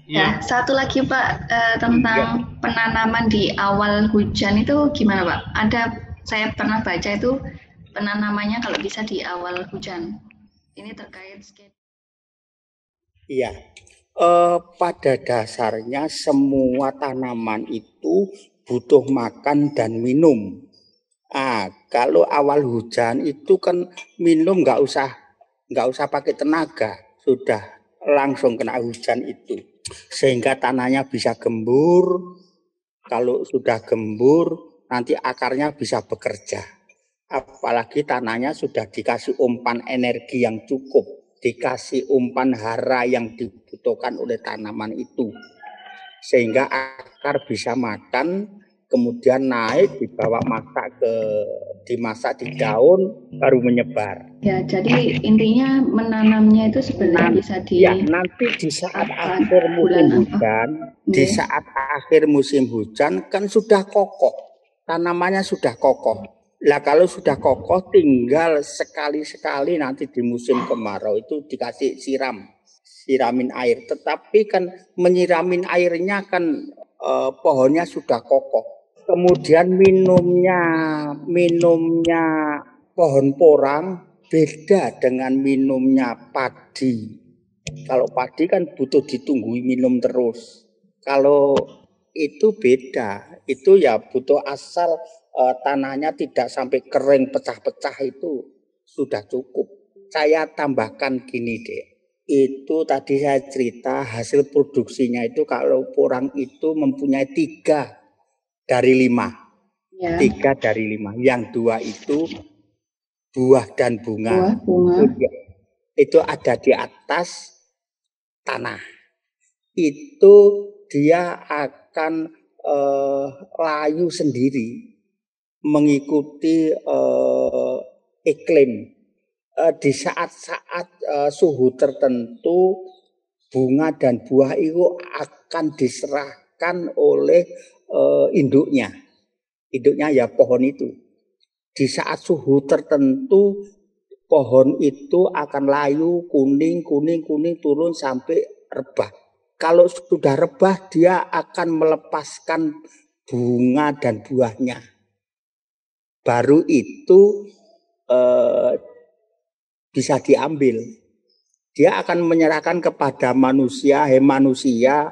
Ya, Iya, satu lagi Pak, tentang Ya, penanaman di awal hujan itu gimana Pak? Saya pernah baca itu penanamannya kalau bisa di awal hujan. Ini terkait iya. Pada dasarnya semua tanaman itu butuh makan dan minum. Kalau awal hujan itu kan minum nggak usah pakai tenaga, sudah langsung kena hujan itu, sehingga tanahnya bisa gembur. Kalau sudah gembur, nanti akarnya bisa bekerja. Apalagi tanahnya sudah dikasih umpan energi yang cukup, dikasih umpan hara yang dibutuhkan oleh tanaman itu, sehingga akar bisa makan, kemudian naik dibawa dimasak di daun baru menyebar. ya. Jadi intinya menanamnya itu sebenarnya bisa di Nanti di saat kapan, akhir bulan musim apa? hujan, di Oke. saat akhir musim hujan kan sudah kokoh, tanamannya sudah kokoh. Lah kalau sudah kokoh tinggal sekali-sekali nanti di musim kemarau itu dikasih siramin air. Tetapi kan menyiramin airnya kan pohonnya sudah kokoh. Kemudian minumnya pohon porang beda dengan minumnya padi. Kalau padi kan butuh ditunggui minum terus. Kalau itu beda, itu ya butuh asal tanahnya tidak sampai kering pecah-pecah itu sudah cukup. Saya tambahkan gini deh, itu tadi saya cerita hasil produksinya itu kalau porang itu mempunyai 3 dari 5. Ya, 3 dari 5. Yang 2 itu buah dan bunga. buah, bunga. Itu ada di atas tanah. Itu dia akan layu sendiri mengikuti iklim. Di saat-saat suhu tertentu bunga dan buah itu akan diserahkan oleh induknya. Induknya ya pohon itu. Di saat suhu tertentu pohon itu akan layu kuning kuning kuning turun sampai rebah. Kalau sudah rebah dia akan melepaskan bunga dan buahnya. Baru itu eh, bisa diambil. Dia akan menyerahkan kepada manusia, "Hei manusia,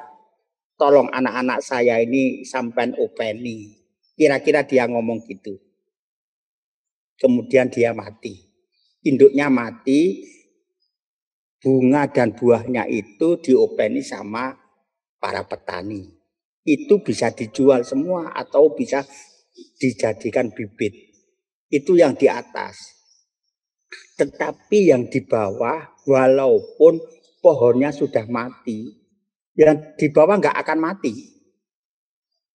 tolong anak-anak saya ini sampai openi." Kira-kira dia ngomong gitu. Kemudian dia mati. Induknya mati, bunga dan buahnya itu diopeni sama para petani. Itu bisa dijual semua atau bisa dijadikan bibit. Itu yang di atas. Tetapi yang di bawah, walaupun pohonnya sudah mati, yang di bawah nggak akan mati.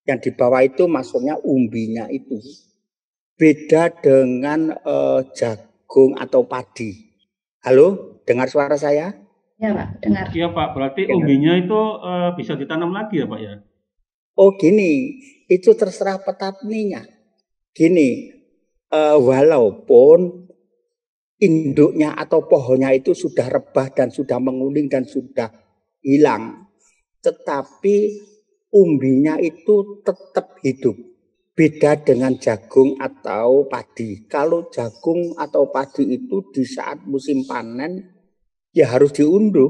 Yang di bawah itu maksudnya umbinya itu. Beda dengan jagung atau padi. Halo, dengar suara saya? Ya Pak, dengar. iya Pak. Berarti Dengar. umbinya itu bisa ditanam lagi ya Pak ya? Oh gini, itu terserah petaninya. Gini, walaupun induknya atau pohonnya itu sudah rebah dan sudah menguning dan sudah hilang, tetapi umbinya itu tetap hidup. Beda dengan jagung atau padi. Kalau jagung atau padi itu di saat musim panen ya harus diunduh.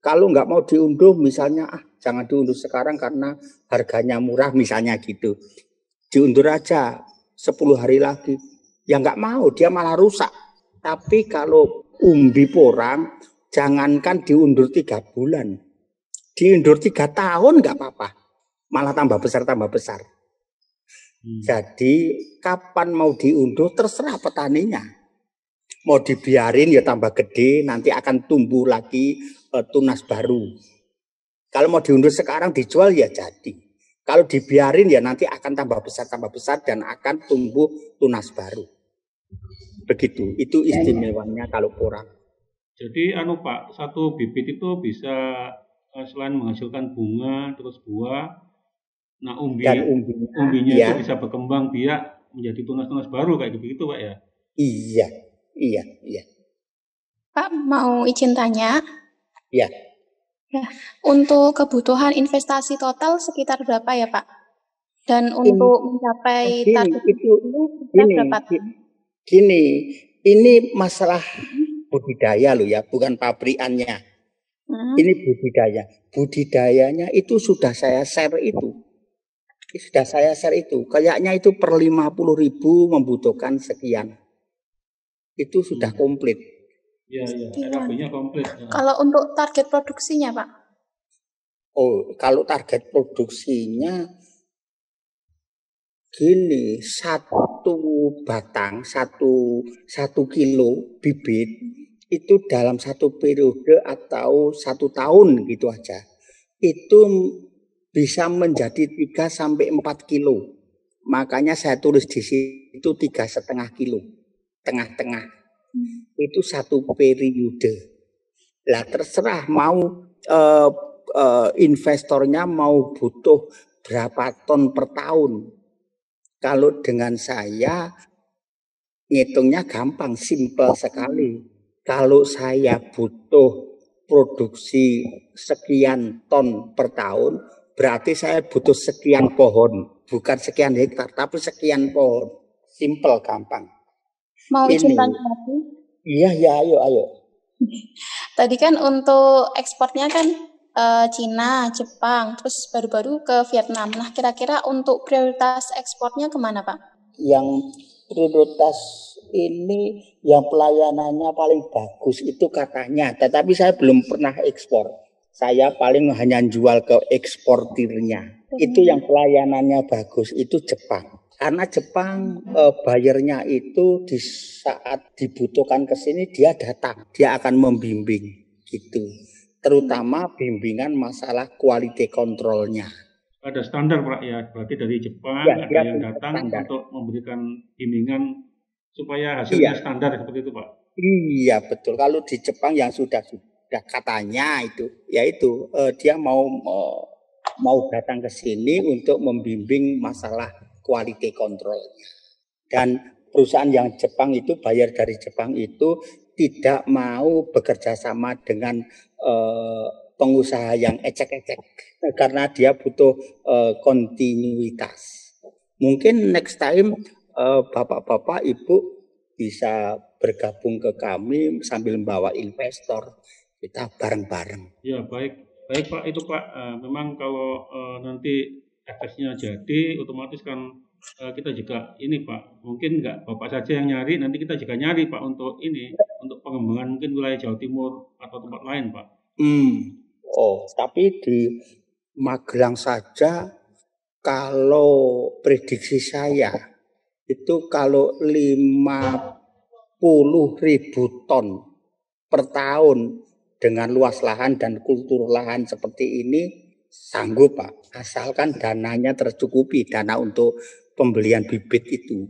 Kalau nggak mau diunduh, misalnya jangan diunduh sekarang karena harganya murah, misalnya gitu. Diundur aja 10 hari lagi. Ya nggak mau, dia malah rusak. Tapi kalau umbi porang, jangankan diundur 3 bulan. Diundur 3 tahun nggak apa-apa. Malah tambah besar, tambah besar. Jadi kapan mau diunduh terserah petaninya. Mau dibiarin ya tambah gede, nanti akan tumbuh lagi tunas baru. Kalau mau diundur sekarang dijual ya jadi. Kalau dibiarin ya nanti akan tambah besar dan akan tumbuh tunas baru. Begitu, itu Ya, ya. istimewanya kalau porang. Jadi anu Pak, satu bibit itu bisa selain menghasilkan bunga terus buah, nah Dan umbinya, umbinya itu ya, bisa berkembang biak menjadi tunas-tunas baru kayak gitu Pak ya? iya, iya, iya, Pak, mau izin tanya, iya. Ya, untuk kebutuhan investasi total sekitar berapa ya Pak? Dan Ini, untuk mencapai gini, target itu ini sekitar gini, berapa? gini, ini masalah budidaya loh ya, bukan pabrikannya. Ini budidaya. Budidayanya itu sudah saya share itu. Sudah saya share itu. Kayaknya itu per 50.000 membutuhkan sekian. Itu sudah komplit. Iya, RAB-nya komplit. Kalau untuk target produksinya Pak? Oh, kalau target produksinya gini, satu batang, satu kilo bibit itu dalam satu periode atau 1 tahun gitu aja. Itu bisa menjadi 3 sampai 4 kilo. Makanya saya tulis di situ 3,5 kilo. Tengah-tengah. Itu satu periode. Lah terserah mau investornya mau butuh berapa ton per tahun. Kalau dengan saya ngitungnya gampang, simpel sekali. Kalau saya butuh produksi sekian ton per tahun, berarti saya butuh sekian pohon, bukan sekian hektar, tapi sekian pohon. Simpel, gampang. Mau izin Ini. tanya lagi? Iya, ayo. Tadi kan untuk ekspornya kan Cina, Jepang, terus baru-baru ke Vietnam. Nah, kira-kira untuk prioritas ekspornya kemana, Pak? Yang prioritas ini yang pelayanannya paling bagus itu katanya, tetapi saya belum pernah ekspor. Saya paling hanya jual ke eksportirnya. Itu yang pelayanannya bagus itu Jepang. Karena Jepang bayarnya itu di saat dibutuhkan ke sini dia datang, dia akan membimbing gitu. Terutama bimbingan masalah quality controlnya. Ada standar Pak ya, berarti dari Jepang ya, ada yang datang standar untuk memberikan bimbingan supaya hasilnya standar seperti itu Pak. Iya betul. Kalau di Jepang yang sudah katanya itu, yaitu dia mau datang ke sini untuk membimbing masalah quality controlnya. Dan perusahaan yang Jepang itu bayar dari Jepang itu tidak mau bekerja sama dengan pengusaha yang ecek-ecek karena dia butuh kontinuitas. Mungkin next time bapak-bapak ibu bisa bergabung ke kami sambil membawa investor, kita bareng-bareng. Ya baik Pak, itu Pak, memang kalau nanti efeknya jadi otomatis kan kita juga ini Pak, mungkin nggak Bapak saja yang nyari, nanti kita juga nyari Pak untuk ini, untuk pengembangan mungkin wilayah Jawa Timur atau tempat lain Pak. Oh, tapi di Magelang saja kalau prediksi saya itu kalau 50.000 ton per tahun dengan luas lahan dan kultur lahan seperti ini sanggup Pak, asalkan dananya tercukupi, dana untuk pembelian bibit itu.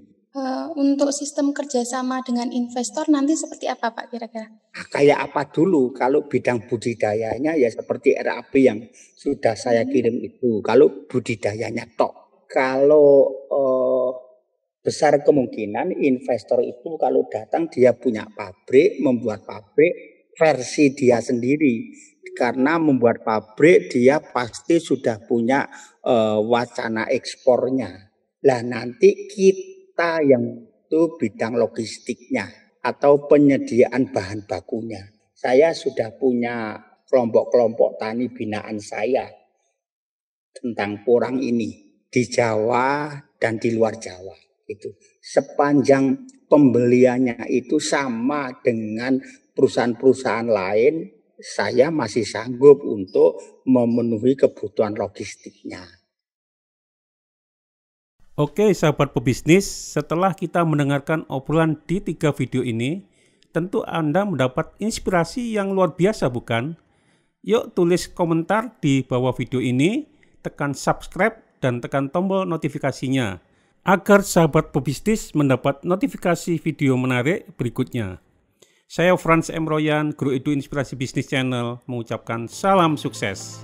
Untuk sistem kerjasama dengan investor nanti seperti apa Pak kira-kira? Kayak apa dulu, kalau bidang budidayanya ya seperti RAB yang sudah saya kirim itu, kalau budidayanya tok. Kalau besar kemungkinan investor itu kalau datang dia punya pabrik, membuat pabrik versi dia sendiri. Karena membuat pabrik dia pasti sudah punya wacana ekspornya. Lah nanti kita yang itu bidang logistiknya atau penyediaan bahan bakunya. Saya sudah punya kelompok-kelompok tani binaan saya tentang porang ini di Jawa dan di luar Jawa. Itu sepanjang pembeliannya itu sama dengan perusahaan-perusahaan lain, saya masih sanggup untuk memenuhi kebutuhan logistiknya. Oke sahabat pebisnis, setelah kita mendengarkan obrolan di 3 video ini, tentu Anda mendapat inspirasi yang luar biasa bukan? Yuk tulis komentar di bawah video ini, tekan subscribe dan tekan tombol notifikasinya, agar sahabat pebisnis mendapat notifikasi video menarik berikutnya. Saya Frans M. Royan, Guru Edu Inspirasi Bisnis Channel, mengucapkan salam sukses.